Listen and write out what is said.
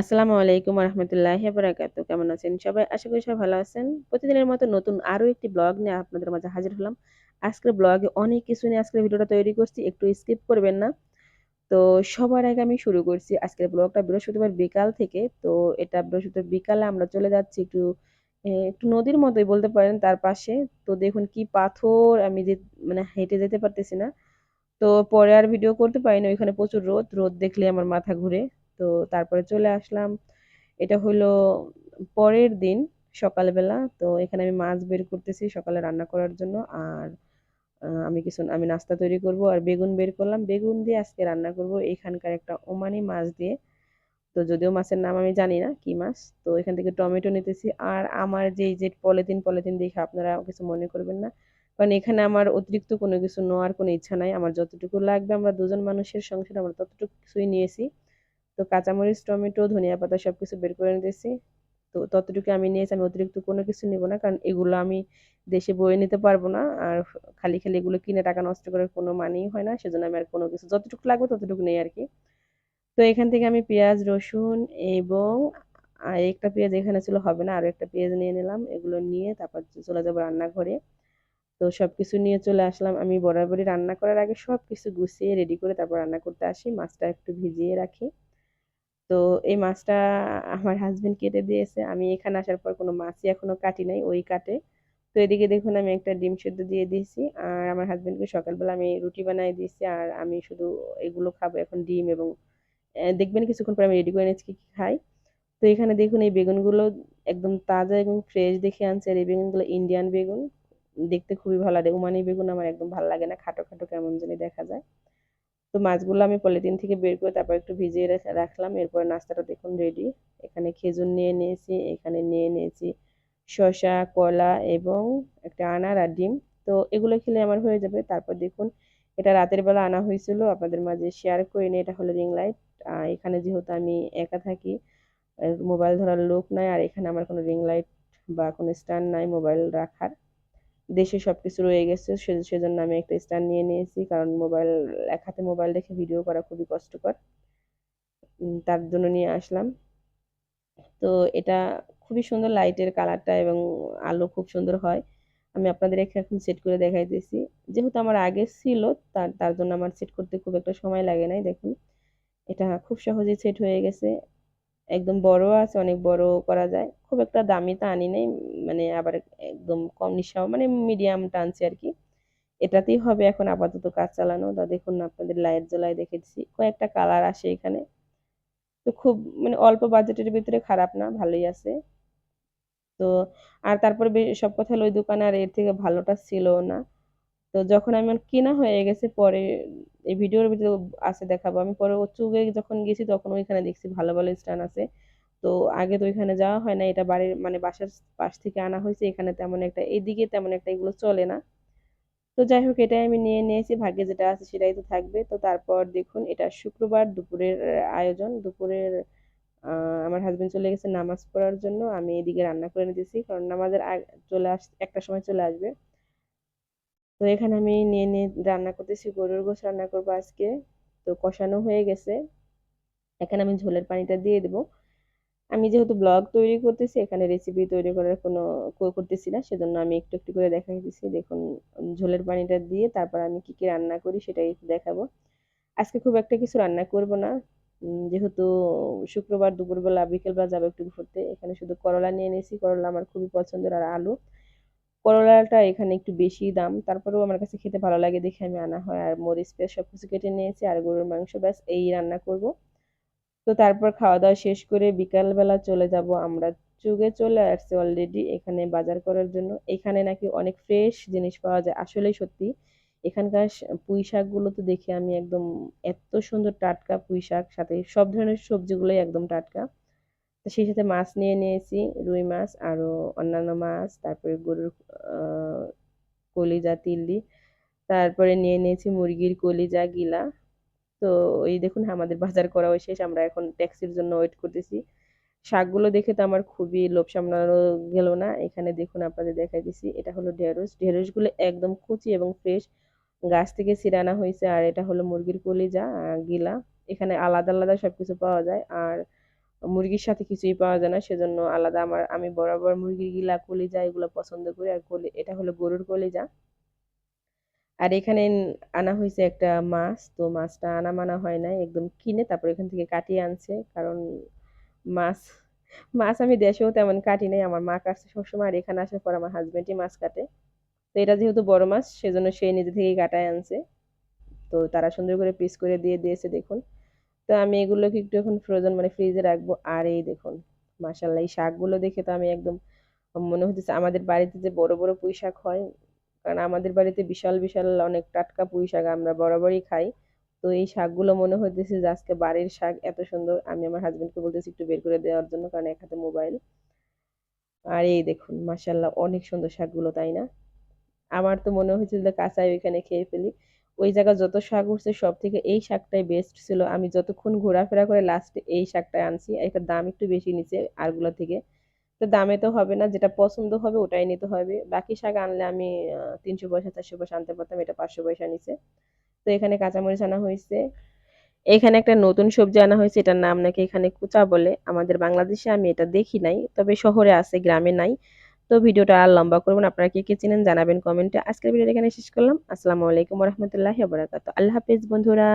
আসসালামু আলাইকুম রহমতুল্লাহি বারাকাতু। কেমন আছেন সবাই? আশা করি সবাই ভালো আছেন। প্রতিদিনের মতো নতুন আরো একটি ব্লগ নিয়ে আপনাদের মাঝে হাজির হলাম। আজকের ব্লগে অনেক কিছু নিয়ে আজকের ভিডিওটা তৈরি করছি। একটু স্কিপ করবেন না। তো সবার আগে আমি শুরু করছি আজকের ব্লগটা বৃহস্পতিবার বিকাল থেকে। তো এটা বৃহস্পতিবার বিকালে আমরা চলে যাচ্ছি একটু নদীর মতোই বলতে পারেন তার পাশে। তো দেখুন কি পাথর, আমি যে মানে হেঁটে যেতে পারতেছি না। তো পরে আর ভিডিও করতে পারিনি, ওইখানে প্রচুর রোদ, রোদ দেখলে আমার মাথা ঘুরে। তো তারপরে চলে আসলাম। এটা হলো পরের দিন সকালবেলা। তো এখানে আমি মাছ বের করতেছি সকালে রান্না করার জন্য। আর আমি নাস্তা তৈরি করব আর বেগুন বের করলাম, বেগুন দিয়ে আজকে রান্না করব এখানকার একটা ওমানি মাছ দিয়ে। তো যদিও মাছের নাম আমি জানি না কি মাছ। তো এখান থেকে টমেটো নিতেছি। আর আমার যে এই যে পলিথিন পলিথিন দেখে আপনারা কিছু মনে করবেন না, কারণ এখানে আমার অতিরিক্ত কোনো কিছু নেওয়ার কোনো ইচ্ছা নাই। আমার যতটুকু লাগবে, আমরা দুজন মানুষের সংসারে আমরা ততটুকু কিছুই নিয়েছি। তো কাঁচামরিচ, টমেটো, ধনিয়া পাতা সবকিছু বের করে নিতেছি। তো ততটুকু আমি নিয়েছি, আমি অতিরিক্ত কোনো কিছু নিব না, কারণ এগুলো আমি দেশে বয়ে নিতে পারবো না। আর খালি খালি এগুলো কিনে টাকা নষ্ট করার কোনো মানেই হয় না, সেজন্য আমি আর কোনো কিছু যতটুকু লাগবে ততটুকু নেই আর কি। তো এখান থেকে আমি পেঁয়াজ, রসুন এবং একটা পেঁয়াজ এখানে ছিল হবে না, আরো একটা পেঁয়াজ নিয়ে নিলাম। এগুলো নিয়ে তারপর চলে যাবো রান্নাঘরে। তো সবকিছু নিয়ে চলে আসলাম। আমি বরাবরই রান্না করার আগে সবকিছু গুছিয়ে রেডি করে তারপর রান্না করতে আসি। মাছটা একটু ভিজিয়ে রাখি। তো এই মাছটা আমার হাজবেন্ড কেটে দিয়েছে। আমি এখানে আসার পর কোনো মাছই এখনো কাটি নাই, ওই কাটে। তো এদিকে দেখুন আমি একটা ডিম সেদ্ধ দিয়ে দিয়েছি। আর আমার হাজবেন্ডকে সকালবেলা আমি রুটি বানিয়ে দিয়েছি। আর আমি শুধু এগুলো খাবো এখন, ডিম এবং দেখবেন কিছুক্ষণ পরে আমি রেডি করে নিচ্ছি কি কি খাই। তো এখানে দেখুন এই বেগুনগুলো একদম তাজা এবং ফ্রেশ দেখে আনছে। আর এই বেগুনগুলো ইন্ডিয়ান বেগুন, দেখতে খুবই ভালো লাগে। ওমানি বেগুন আমার একদম ভালো লাগে না, খাটো খাটো কেমন জানি দেখা যায়। তো মাছগুলো আমি পলিথিন থেকে বের করে তারপর একটু ভিজিয়ে রাখলাম। এরপর নাস্তাটা দেখুন রেডি। এখানে খেজুর নিয়ে নিয়েছি, এখানে নিয়ে নিয়েছি শসা, কলা এবং একটা আনার আর ডিম। তো এগুলো খেলে আমার হয়ে যাবে। তারপর দেখুন এটা রাতের বেলা আনা হয়েছিল, আপনাদের মাঝে শেয়ার করে নিই। এটা হলো রিং লাইট। এখানে যেহেতু আমি একা থাকি, মোবাইল ধরার লোক নাই, আর এখানে আমার কোনো রিং লাইট বা কোনো স্ট্যান্ড নাই মোবাইল রাখার। দেশে সবকিছু রয়ে গেছে, সেজন্য আমি একটা স্ট্যান্ড নিয়ে নিয়েছি, কারণ মোবাইল এক হাতে মোবাইল রেখে ভিডিও করা খুবই কষ্টকর। তার জন্য নিয়ে আসলাম। তো এটা খুবই সুন্দর, লাইটের কালারটা এবং আলো খুব সুন্দর হয়। আমি আপনাদের এখন সেট করে দেখাইতেছি। যেহেতু আমার আগে ছিল, তার তার জন্য আমার সেট করতে খুব একটা সময় লাগে নাই। দেখুন এটা খুব সহজেই সেট হয়ে গেছে। একদম বড় আছে, অনেক বড় করা যায়। খুব একটা দামি তা আনি নাই, মানে আবার একদম কম নিশাও মানে মিডিয়াম টানছি আর কি। এটাতেই হবে এখন আপাতত কাজ চালানো। তা দেখুন আপনাদের লাইট জ্বলায় দেখেছি, কয়েকটা কালার আসে এখানে। তো খুব মানে অল্প বাজেটের ভিতরে খারাপ না, ভালোই আছে। তো আর তারপরে সব কথা হলো ওই দোকানে আর এর থেকে ভালোটা ছিল না। তো যখন আমি কেনা হয়ে গেছে পরে, এই ভিডিওর ভিতরে আছে দেখাবো আমি পরে, ও চুগে যখন গেছি তখন ওইখানে দেখছি ভালো ভালো স্ট্যান্ড আছে। তো আগে তো ওইখানে যাওয়া হয় না, এটা বাড়ির মানে বাসার পাশ থেকে আনা হয়েছে। এখানে তেমন একটা, এইদিকে তেমন একটা এগুলো চলে না। তো যাই হোক এটাই আমি নিয়ে নিয়েছি, ভাগ্যে যেটা আছে সেটাই তো থাকবে। তো তারপর দেখুন এটা শুক্রবার দুপুরের আয়োজন। দুপুরের আমার হাজবেন্ড চলে গেছে নামাজ পড়ার জন্য, আমি এদিকে রান্না করে নিতেছি, কারণ নামাজের চলে একটা সময় চলে আসবে। তো এখানে আমি নিয়ে নিয়ে রান্না করতেছি, গরুর গোশত রান্না করবো আজকে। তো কষানো হয়ে গেছে, এখানে আমি ঝোলের পানিটা দিয়ে দেবো। আমি যেহেতু ব্লগ তৈরি করতেছি, এখানে রেসিপি তৈরি করার কোনো করতেছি না, সেজন্য আমি একটু একটু করে দেখাইতেছি। দেখুন ঝোলের পানিটা দিয়ে তারপর আমি কি কি রান্না করি সেটাই একটু দেখাবো। আজকে খুব একটা কিছু রান্না করব না, যেহেতু শুক্রবার দুপুরবেলা বিকেলবেলা যাবো একটু ঘুরতে। এখানে শুধু করলা নিয়ে নিয়েছি, করলা আমার খুবই পছন্দের। আর আলু, করলাটা এখানে একটু বেশি দাম, তারপরেও আমার কাছে খেতে ভালো লাগে দেখে আমি আনা হয়। আর মরিচ পেঁয়াজ সবকিছু কেটে নিয়েছি, আর গরুর মাংস, ব্যাস এই রান্না করব। তো তারপর খাওয়া দাওয়া শেষ করে বিকালবেলা চলে যাব আমরা। চুগে চলে আসছে অলরেডি এখানে বাজার করার জন্য। এখানে নাকি অনেক ফ্রেশ জিনিস পাওয়া যায়, আসলেই সত্যি। এখানকার পুঁই শাকগুলো তো দেখে আমি একদম, এত সুন্দর টাটকা পুঁই শাক, সাথে সব ধরনের সবজিগুলোই একদম টাটকা। তো সেই সাথে মাছ নিয়ে নিয়েছি, রুই মাছ আরো অন্যান্য মাছ, তারপরে গরুর আহ কলিজা, তিল্লি, তারপরে নিয়ে নিয়েছি মুরগির কলিজা, গিলা। তো এই দেখুন আমাদের বাজার করাও শেষ, আমরা এখন ট্যাক্সির জন্য ওয়েট করতেছি। শাকগুলো দেখে তো আমার খুবই লোভ সামলানো গেল না। এখানে দেখুন আপনাদের দেখাই দিছি, এটা হলো ঢেঁড়স। ঢেঁড়সগুলো একদম কুচি এবং ফ্রেশ, গাছ থেকে ছিঁড়ে আনা হয়েছে। আর এটা হলো মুরগির কলিজা, গিলা। এখানে আলাদা আলাদা সবকিছু পাওয়া যায়। আর মুরগির সাথে কিছুই পাওয়া যায় না, সেজন্য আলাদা আমি বরাবর মুরগির গিলা কলিজা এগুলো পছন্দ করি। আর এটা হলো গরুর কলিজা। আর এখানে আনা হয়েছে একটা মাছ, তো মাছটা আনা মানা হয় নাই, একদম কিনে তারপর এখান থেকে কাটিয়ে আনছে। কারণ মাছ মাছ আমি দেশেও তেমন কাটি নাই, আমার মা কাটছে সবসময়, আর এখানে আসার পর আমার হাজবেন্ডই মাছ কাটে। তো এটা যেহেতু বড় মাছ সেজন্য সে নিজে থেকেই কাটায় আনছে। তো তারা সুন্দর করে পিস করে দিয়ে দিয়েছে দেখুন। তো আমি এগুলোকে একটু এখন ফ্রোজেন মানে ফ্রিজে রাখবো। আর এই দেখুন মাশাআল্লাহ, এই শাকগুলো দেখে তো আমি একদম মনে হচ্ছে আমাদের বাড়িতে যে বড় বড় পুঁই শাক হয়, কারণ আমাদের বাড়িতে বিশাল বিশাল অনেক টাটকা পুঁই শাক আমরা বরাবরই খাই। তো এই শাকগুলো মনে হইতেছে যে আজকে বাড়ির শাক এত সুন্দর। আমি আমার হাজবেন্ডকে বলতেছি একটু বের করে দেওয়ার জন্য, কারণ এক হাতে মোবাইল। আর এই দেখুন মাশাআল্লাহ, অনেক সুন্দর শাকগুলো, তাই না? আমার তো মনে হয়েছিল যে কাঁচাই ওইখানে খেয়ে ফেলি। ওই জায়গা যত শাক উঠছে সব থেকে এই শাকটাই বেস্ট ছিল। আমি যতক্ষণ ঘোরাফেরা করে লাস্টে এই শাকটাই আনছি। এটার দাম একটু বেশি নিচে আরগুলা থেকে। তো দামে তো হবে না, যেটা পছন্দ হবে ওটাই নিতে হবে। বাকি শাক আনলে আমি 300 পয়সা 400 পয়সা আনতে পারতাম, এটা 500 পয়সা নিচে। তো এখানে কাঁচামরিচ আনা হয়েছে। এখানে একটা নতুন সবজি আনা হয়েছে, এটার নাম নাকি এখানে কুচা বলে। আমাদের বাংলাদেশে আমি এটা দেখি নাই, তবে শহরে আছে, গ্রামে নাই। তো ভিডিওটা আর লম্বা করব না, আপনারা কে কে চিনেন জানাবেন কমেন্টে। আজকের ভিডিওটা এখানে শেষ করলাম। আসসালামু আলাইকুম ওয়া রাহমাতুল্লাহি ওয়া বারাকাতুহু। আল্লাহ হাফেজ বন্ধুরা।